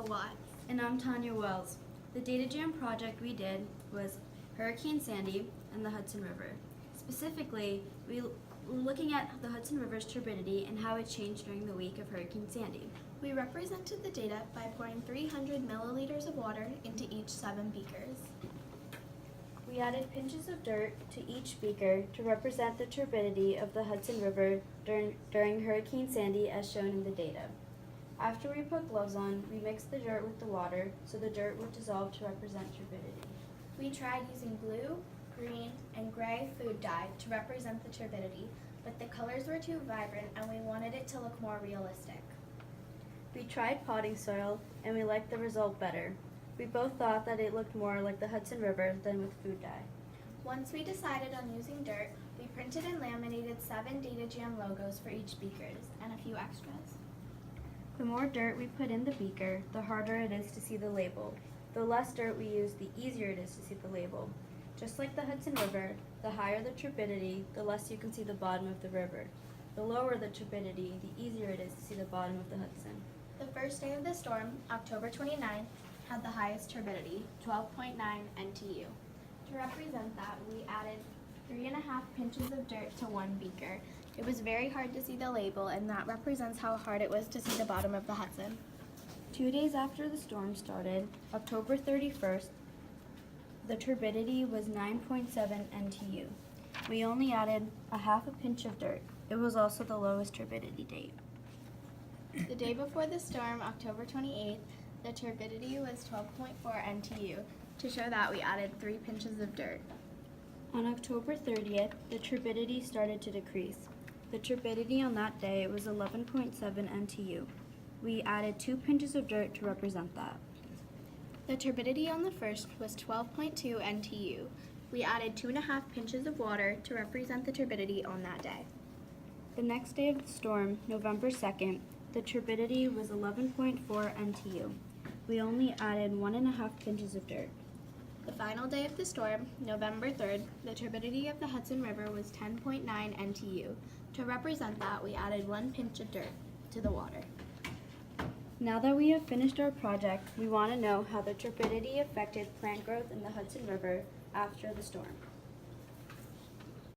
Watz. And I'm Tania Wells. The Data Jam project we did was Hurricane Sandy and the Hudson River. Specifically, we were looking at the Hudson River's turbidity and how it changed during the week of Hurricane Sandy. We represented the data by pouring 300 milliliters of water into each 7 beakers. We added pinches of dirt to each beaker to represent the turbidity of the Hudson River during Hurricane Sandy as shown in the data. After we put gloves on, we mixed the dirt with the water so the dirt would dissolve to represent turbidity. We tried using blue, green, and gray food dye to represent the turbidity, but the colors were too vibrant and we wanted it to look more realistic. We tried potting soil and we liked the result better. We both thought that it looked more like the Hudson River than with food dye. Once we decided on using dirt, we printed and laminated 7 Data Jam logos for each beakers and a few extras. The more dirt we put in the beaker, the harder it is to see the label. The less dirt we use, the easier it is to see the label. Just like the Hudson River, the higher the turbidity, the less you can see the bottom of the river. The lower the turbidity, the easier it is to see the bottom of the Hudson. The first day of the storm, October 29th, had the highest turbidity, 12.9 NTU. To represent that, we added 3.5 pinches of dirt to 1 beaker. It was very hard to see the label, and that represents how hard it was to see the bottom of the Hudson. 2 days after the storm started, October 31st, the turbidity was 9.7 NTU. We only added a half a pinch of dirt. It was also the lowest turbidity date. The day before the storm, October 28th, the turbidity was 12.4 NTU. To show that, we added 3 pinches of dirt. On October 30th, the turbidity started to decrease. The turbidity on that day was 11.7 NTU. We added 2 pinches of dirt to represent that. The turbidity on the 1st was 12.2 NTU. We added 2.5 pinches of water to represent the turbidity on that day. The next day of the storm, November 2nd, the turbidity was 11.4 NTU. We only added 1.5 pinches of dirt. The final day of the storm, November 3rd, the turbidity of the Hudson River was 10.9 NTU. To represent that, we added 1 pinch of dirt to the water. Now that we have finished our project, we want to know how the turbidity affected plant growth in the Hudson River after the storm.